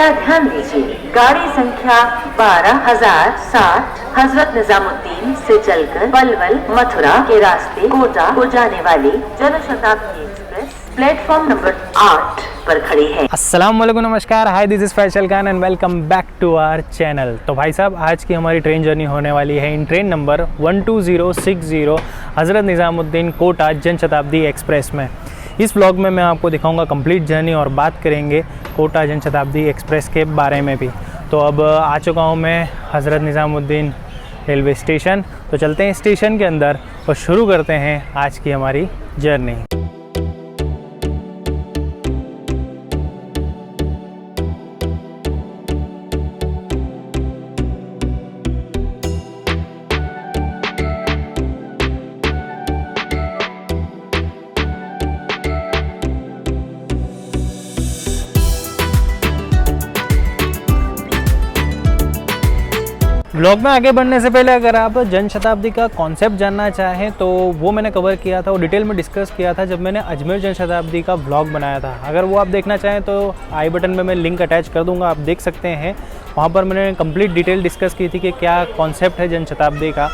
कृपया ध्यान दीजिए, गाड़ी संख्या 12,060 हजरत निजामुद्दीन से चलकर पलवल मथुरा के रास्ते कोटा को जाने वाली जनशताब्दी एक्सप्रेस प्लेटफॉर्म नंबर 8 पर खड़ी है। अस्सलाम वालेकुम, नमस्कार, hi this is Faisal Khan and welcome back to our channel. तो भाई साहब, आज की हमारी ट्रेन जर्नी होने वाली है इन train number 12060 Hazrat Nizamuddin Kota Janshatabdi express में। इस व्लॉग में मैं आपको दिखाऊंगा कंप्लीट जर्नी और बात करेंगे कोटा जनशताब्दी एक्सप्रेस के बारे में भी। तो अब आ चुका हूँ मैं हज़रत निज़ामुद्दीन रेलवे स्टेशन। तो चलते हैं स्टेशन के अंदर और शुरू करते हैं आज की हमारी जर्नी। व्लॉग में आगे बढ़ने से पहले अगर आप जनशताब्दी का कॉन्सेप्ट जानना चाहें तो वो मैंने कवर किया था, वो डिटेल में डिस्कस किया था जब मैंने अजमेर जनशताब्दी का व्लॉग बनाया था। अगर वो आप देखना चाहें तो आई बटन में मैं लिंक अटैच कर दूंगा, आप देख सकते हैं। वहाँ पर मैंने कंप्लीट डिटेल डिस्कस की थी कि क्या कॉन्सेप्ट है जनशताब्दी का।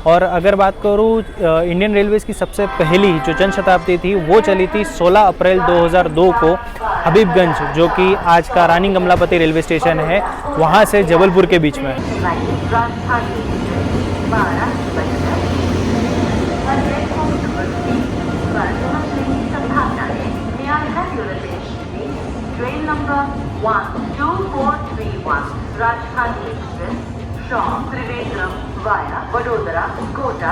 और अगर बात करूँ इंडियन रेलवेज़ की सबसे पहली जो जनशताब्दी थी वो चली थी 16 अप्रैल 2002 को हबीबगंज, जो कि आज का रानी कमलापति रेलवे स्टेशन है, वहाँ से जबलपुर के बीच में। ट्रेन नंबर 12431 राजधानी express from Trivandrum via Vadodara, Kota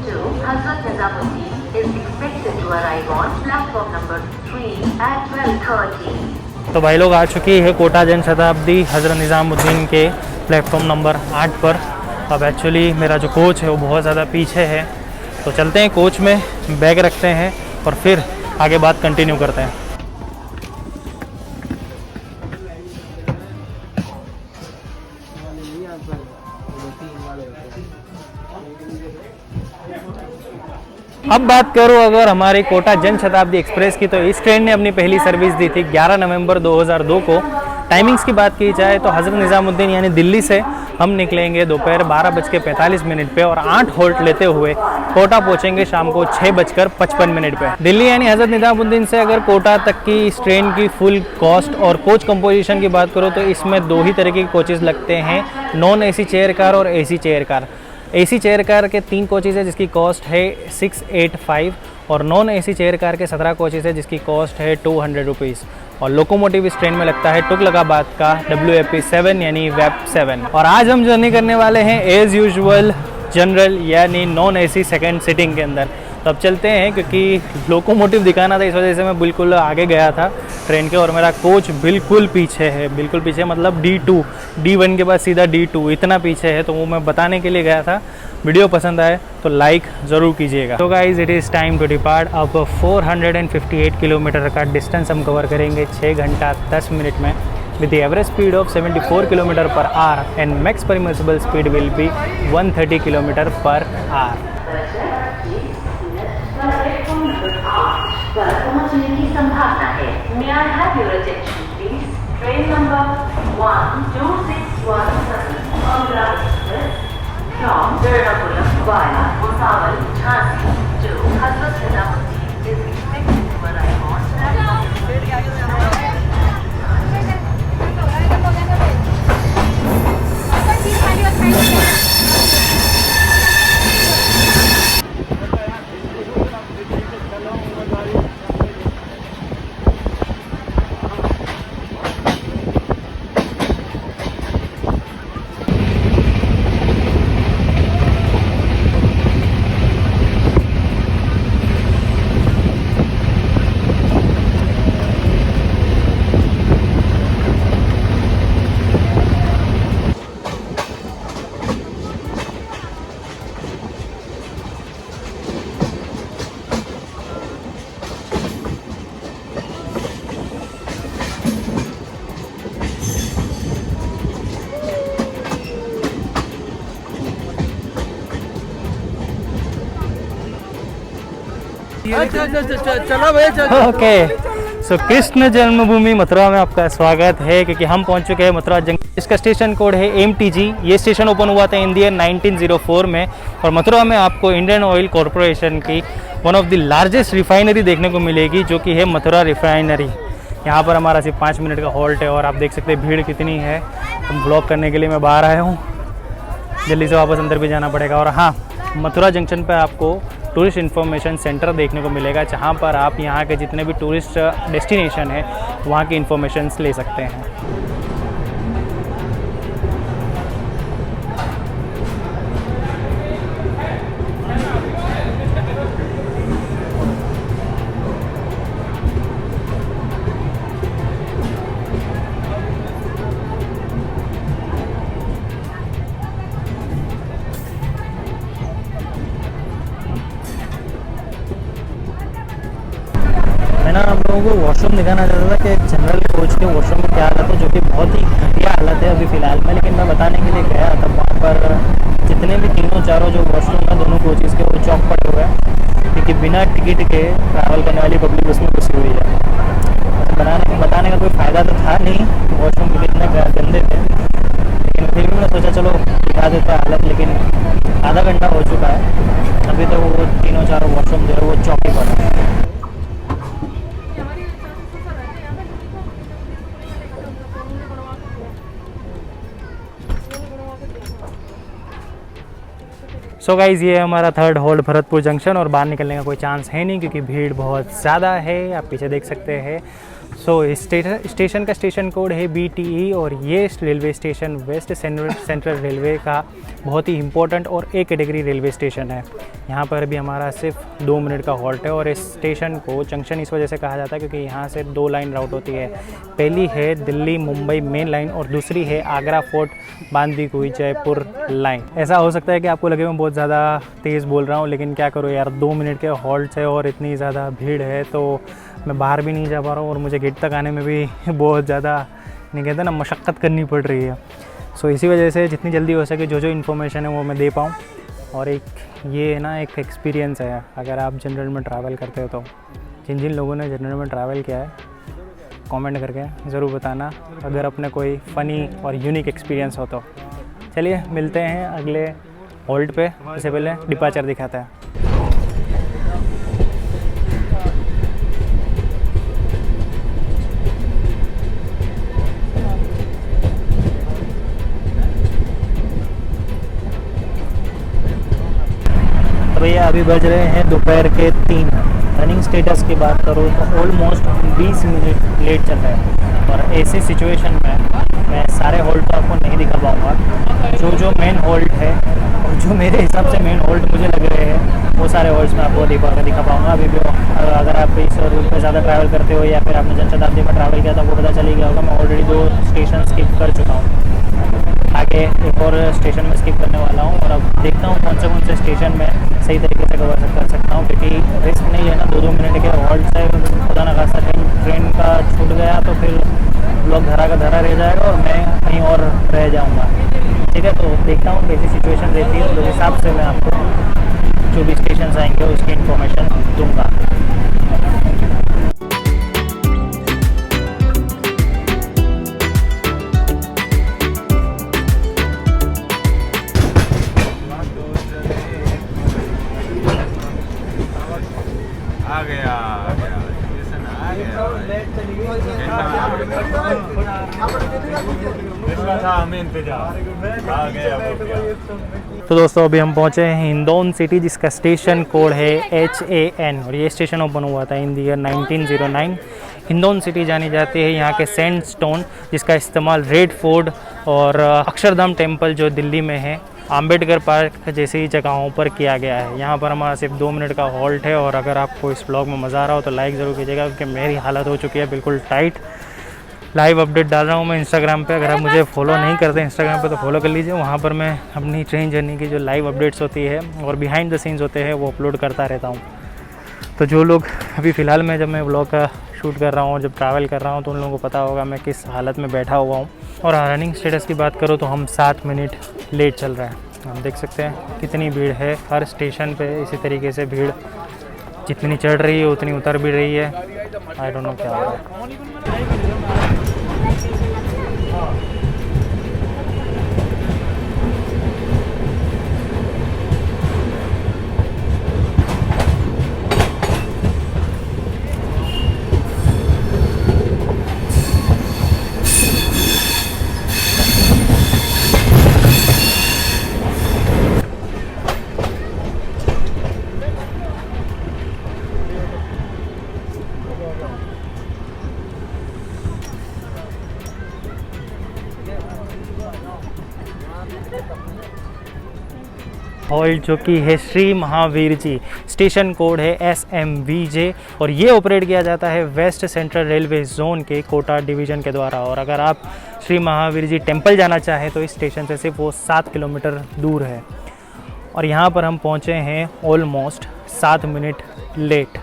to Hazrat Nizamuddin is expected to arrive on platform number 3 at 12:30. तो भाई लोग आ चुकी है कोटा जनशताब्दी हज़रत निज़ामुद्दीन के प्लेटफॉर्म नंबर 8 पर। अब एक्चुअली मेरा जो कोच है वो बहुत ज़्यादा पीछे है, तो चलते हैं कोच में, बैग रखते हैं और फिर आगे बात कंटिन्यू करते हैं। अब बात करूँ अगर हमारी कोटा जनशताब्दी एक्सप्रेस की, तो इस ट्रेन ने अपनी पहली सर्विस दी थी 11 नवंबर 2002 को। टाइमिंग्स की बात की जाए तो हज़रत निज़ामुद्दीन यानी दिल्ली से हम निकलेंगे दोपहर 12:45 पे और 8 होल्ट लेते हुए कोटा पहुंचेंगे शाम को 6:55 पे। दिल्ली यानी हज़रत निज़ामुद्दीन से अगर कोटा तक की इस ट्रेन की फुल कॉस्ट और कोच कंपोजिशन की बात करूँ तो इसमें दो ही तरह के कोचेज़ लगते हैं, नॉन AC चेयर कार और AC chair car. AC chair car के 3 कोचेज़ है जिसकी कॉस्ट है 685 और नॉन AC चेयर कार के 17 कोचेज़ है जिसकी कॉस्ट है 200 रुपीज़। और लोकोमोटिव इस ट्रेन में लगता है तुगलकाबाद का WAP7 यानी WAP7। और आज हम जर्नी करने वाले हैं एज़ यूजुअल जनरल यानी नॉन AC सेकंड सीटिंग के अंदर। तो अब चलते हैं, क्योंकि लोकोमोटिव दिखाना था इस वजह से मैं बिल्कुल आगे गया था ट्रेन के और मेरा कोच बिल्कुल पीछे है, बिल्कुल पीछे मतलब D2, D1 के बाद सीधा D2 इतना पीछे है, तो वो मैं बताने के लिए गया था। वीडियो पसंद आए तो लाइक ज़रूर कीजिएगा। तो guys, it is time to depart. अब 458 किलोमीटर का डिस्टेंस हम कवर करेंगे 6 घंटा 10 मिनट में with the average speed of 74 km/h and max permissible speed will be 130 km/h. May I have your attention, please? Train number 12617 Andhra Express from Ernakulam via Bhusawal, Jhansi to Hazrat Nizamuddin is expected to arrive on platform. चलो भाई, चलो। Okay, सो कृष्ण जन्मभूमि मथुरा में आपका स्वागत है, क्योंकि हम पहुंच चुके हैं मथुरा जंक्शन। इसका स्टेशन कोड है MTG। ये स्टेशन ओपन हुआ था इन ईयर 1904 में, और मथुरा में आपको इंडियन ऑयल कॉरपोरेशन की one of the largest refinery देखने को मिलेगी, जो कि है मथुरा रिफाइनरी। यहाँ पर हमारा सिर्फ 5 मिनट का हॉल्ट है, और आप देख सकते हैं भीड़ कितनी है। हम ब्लॉग करने के लिए मैं बाहर आया हूँ, जल्दी से वापस अंदर भी जाना पड़ेगा। और हाँ, मथुरा जंक्शन पर आपको टूरिस्ट इन्फॉर्मेशन सेंटर देखने को मिलेगा, जहाँ पर आप यहाँ के जितने भी टूरिस्ट डेस्टिनेशन है वहाँ की इन्फॉर्मेशंस ले सकते हैं। मैं ना आप लोगों को वॉशरूम दिखाना चाहता था कि जनरल कोच के वॉशरूम में क्या हालत है, जो कि बहुत ही घटिया हालत है अभी फ़िलहाल में। लेकिन मैं बताने के लिए गया था, वहाँ पर जितने भी तीनों चारों जो वॉशरूम है दोनों कोचेज़ के, वो चौक पड़े हुए हैं, क्योंकि बिना टिकट के ट्रैवल करने वाली पब्लिक उसमें घुसी हुई है। बताने का कोई फ़ायदा तो था नहीं, वॉशरूम भी इतने गंदे थे, लेकिन फिर भी मैं सोचा चलो दिखा देता है हालत। लेकिन आधा घंटा हो चुका है, अभी तो वो तीनों चारों वॉशरूम जो है वो चौक ही पड़े हैं। सो गाइज़, ये हमारा थर्ड हॉल्ट भरतपुर जंक्शन, और बाहर निकलने का कोई चांस है नहीं, क्योंकि भीड़ बहुत ज़्यादा है। आप पीछे देख सकते हैं। सो स्टेशन का स्टेशन कोड है BTE, और ये railway station west central railway का बहुत ही इम्पोर्टेंट और A कैटेगरी रेलवे स्टेशन है। यहाँ पर भी हमारा सिर्फ 2 मिनट का हॉल्ट है, और इस स्टेशन को जंक्शन इस वजह से कहा जाता है क्योंकि यहाँ से 2 लाइन राउट होती है। पहली है दिल्ली मुंबई मेन लाइन, और दूसरी है आगरा फोर्ट बांदी कुई जयपुर लाइन। ऐसा हो सकता है कि आपको लगे मैं बहुत ज़्यादा तेज़ बोल रहा हूँ, लेकिन क्या करूँ यार, 2 मिनट के हॉल्ट है और इतनी ज़्यादा भीड़ है, तो मैं बाहर भी नहीं जा पा रहा हूँ, और मुझे गेट तक आने में भी बहुत ज़्यादा, नहीं कहते ना, मशक्क़त करनी पड़ रही है। सो इसी वजह से जितनी जल्दी हो सके जो इन्फॉर्मेशन है वो मैं दे पाऊँ। और एक ये ना एक एक्सपीरियंस है, अगर आप जनरल में ट्रैवल करते हो तो जिन लोगों ने जनरल में ट्रैवल किया है कमेंट करके ज़रूर बताना, अगर अपने कोई फ़नी और यूनिक एक्सपीरियंस हो तो। चलिए मिलते हैं अगले हॉल्ट पे, इससे पहले डिपार्चर दिखाते हैं। तो भैया अभी बज रहे हैं दोपहर के 3। रनिंग स्टेटस की बात करूँ तो ऑलमोस्ट 20 मिनट लेट चल रहा है, और ऐसी सिचुएशन में मैं सारे हॉल्ट तो आपको नहीं दिखा पाऊँगा। जो मेन हॉल्ट है और जो मेरे हिसाब से मेन हॉल्ट मुझे लग रहे हैं वो सारे हॉल्ट्स मैं आपको दिखा पाऊँगा। अभी भी अगर आप इस रूट पर ज़्यादा ट्रैवल करते हो या फिर आपने जनशताब्दी में ट्रैवल किया तो आपको पता चल गया होगा, मैं ऑलरेडी 2 स्टेशन स्किप कर चुका हूँ। आगे एक और स्टेशन में स्किप करने वाला हूँ, और अब देखता हूँ कौन से स्टेशन में सही तरीके से कवर कर सकता हूँ, क्योंकि रिस्क नहीं है ना। 2 मिनट के हॉल्ट से खुदा न खासा ट्रेन का छूट गया तो फिर लोग धरा का धरा रह जाएगा और मैं कहीं और रह जाऊँगा। ठीक है, तो देखता हूँ कैसी सिचुएशन रहती है, तो उस हिसाब से मैं आपको जो भी स्टेशन आएंगे उसकी इन्फॉर्मेशन दूँगा। तो दोस्तों अभी हम पहुंचे हैं हिंडौन सिटी, जिसका स्टेशन कोड है HAN, और ये स्टेशन ओपन हुआ था इन ईयर 1909। हिंडौन सिटी जानी जाती है यहाँ के सैंड स्टोन, जिसका इस्तेमाल रेड फोर्ट और अक्षरधाम टेम्पल जो दिल्ली में है, अंबेडकर पार्क जैसी जगहों पर किया गया है। यहाँ पर हमारा सिर्फ 2 मिनट का हॉल्ट है, और अगर आपको इस ब्लॉग में मज़ा आ रहा हो तो लाइक ज़रूर कीजिएगा, क्योंकि मेरी हालत हो चुकी है बिल्कुल टाइट। लाइव अपडेट डाल रहा हूँ मैं इंस्टाग्राम पे, अगर आप मुझे फॉलो नहीं करते इंस्टाग्राम पे तो फॉलो कर लीजिए। वहाँ पर मैं अपनी ट्रेन जर्नी की जो लाइव अपडेट्स होती है और बिहाइंड द सीन्स होते हैं वो अपलोड करता रहता हूँ। तो जो लोग अभी फ़िलहाल में जब मैं ब्लॉग का शूट कर रहा हूँ और जब ट्रैवल कर रहा हूँ तो उन लोगों को पता होगा मैं किस हालत में बैठा हुआ हूँ। और रनिंग स्टेटस की बात करूँ तो हम 7 मिनट लेट चल रहे हैं। आप देख सकते हैं कितनी भीड़ है, हर स्टेशन पे इसी तरीके से भीड़ जितनी चढ़ रही है उतनी उतर भी रही है। आई डोंट नो क्या हो रहा है। हॉल्ट जो कि है श्री महावीर जी, स्टेशन कोड है SMVJ और ये ऑपरेट किया जाता है वेस्ट सेंट्रल रेलवे जोन के कोटा डिवीज़न के द्वारा। और अगर आप श्री महावीर जी टेम्पल जाना चाहें तो इस स्टेशन से सिर्फ वो 7 किलोमीटर दूर है। और यहाँ पर हम पहुँचे हैं ऑलमोस्ट 7 मिनट लेट।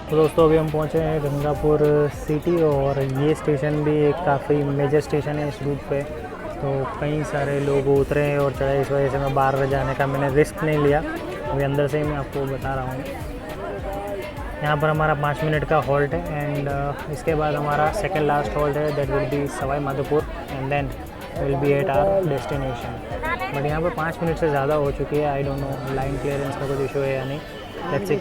तो दोस्तों अभी हम पहुंचे हैं गंगापुर सिटी और ये स्टेशन भी एक काफ़ी मेजर स्टेशन है इस रूट पे। तो कई सारे लोग उतरे हैं और चढ़े, इस वजह से मैं बाहर जाने का मैंने रिस्क नहीं लिया। अभी अंदर से ही मैं आपको बता रहा हूँ। यहाँ पर हमारा 5 मिनट का हॉल्ट है एंड इसके बाद हमारा सेकंड लास्ट हॉल्ट है, that will be Sawai Madhopur and then will be at our destination. But यहाँ पर 5 मिनट से ज़्यादा हो चुकी है। I don't know line clearance का कुछ इशू है या नहीं। Let's see.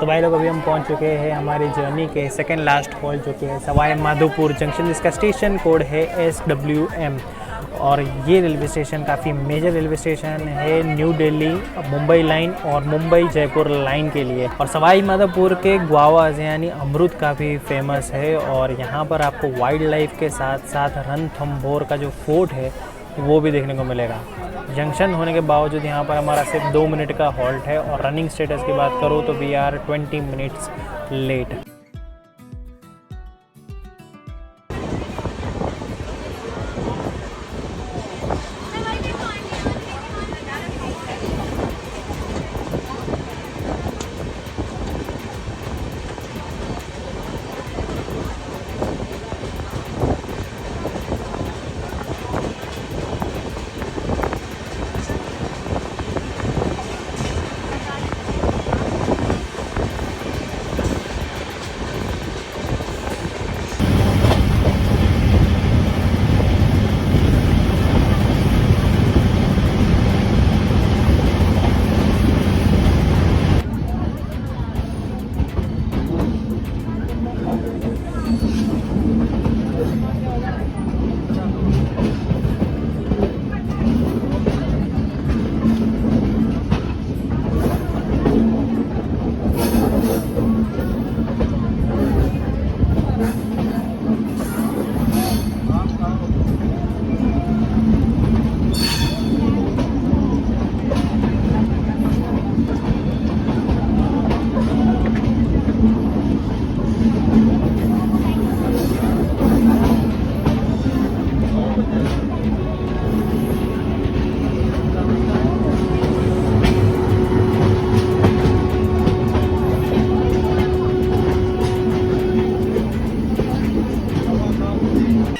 तो भाई लोग अभी हम पहुंच चुके हैं हमारी जर्नी के सेकंड लास्ट हॉल्ट जो कि है सवाई माधोपुर जंक्शन, जिसका स्टेशन कोड है SWM। और ये रेलवे स्टेशन काफ़ी मेजर रेलवे स्टेशन है न्यू दिल्ली मुंबई लाइन और मुंबई जयपुर लाइन के लिए। और सवाई माधोपुर के ग्वावाज यानी अमरूद काफ़ी फेमस है और यहाँ पर आपको वाइल्ड लाइफ के साथ साथ रणथंभौर का जो फोर्ट है वो भी देखने को मिलेगा। जंक्शन होने के बावजूद यहाँ पर हमारा सिर्फ 2 मिनट का हॉल्ट है। और रनिंग स्टेटस की बात करूँ तो वी आर 20 मिनट्स लेट।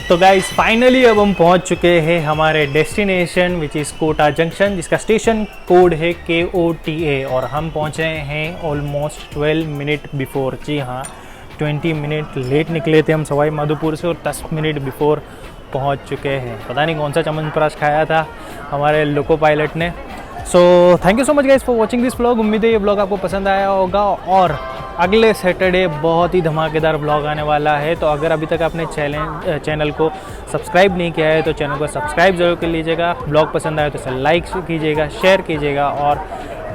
तो गाइस फाइनली अब हम पहुंच चुके हैं हमारे destination which is Kota junction, जिसका स्टेशन कोड है KOTA, और हम पहुंचे हैं ऑलमोस्ट 12 मिनट बिफोर। जी हाँ, 20 मिनट लेट निकले थे हम सवाई माधोपुर से, और 10 मिनट बिफोर पहुंच चुके हैं। पता नहीं कौन सा चमनप्राश खाया था हमारे लोको पायलट ने। So thank you so much guys for watching this vlog. उम्मीद है ये व्लॉग आपको पसंद आया होगा, और अगले सैटरडे बहुत ही धमाकेदार व्लॉग आने वाला है। तो अगर अभी तक आपने चैनल को सब्सक्राइब नहीं किया है तो चैनल को सब्सक्राइब जरूर कर लीजिएगा। व्लॉग पसंद आए तो इसे लाइक कीजिएगा, शेयर कीजिएगा, और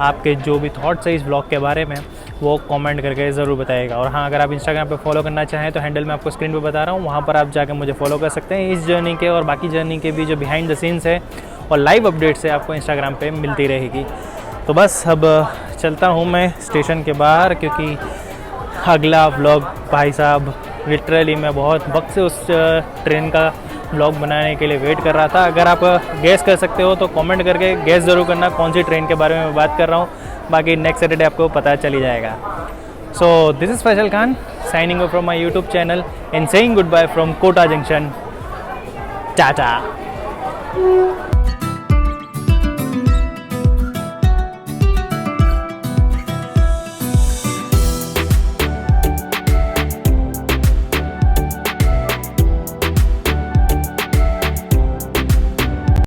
आपके जो भी थॉट्स है इस व्लॉग के बारे में वो कमेंट करके ज़रूर बताइएगा। और हाँ, अगर आप इंस्टाग्राम पे फॉलो करना चाहें तो हैंडल मैं आपको स्क्रीन पे बता रहा हूँ, वहाँ पर आप जाकर मुझे फॉलो कर सकते हैं। इस जर्नी के और बाकी जर्नी के भी जो बिहाइंड द सीन्स है और लाइव अपडेट्स है आपको इंस्टाग्राम पे मिलती रहेगी। तो बस अब चलता हूँ मैं स्टेशन के बाहर, क्योंकि अगला व्लॉग भाई साहब लिटरली मैं बहुत वक्त से उस ट्रेन का व्लॉग बनाने के लिए वेट कर रहा था। अगर आप गैस कर सकते हो तो कमेंट करके गैस ज़रूर करना कौन सी ट्रेन के बारे में मैं बात कर रहा हूँ। बाकी नेक्स्ट सैटरडे आपको पता चल ही जाएगा। So this is Faisal Khan signing off from my YouTube channel and saying good bye from Kota junction. Tata.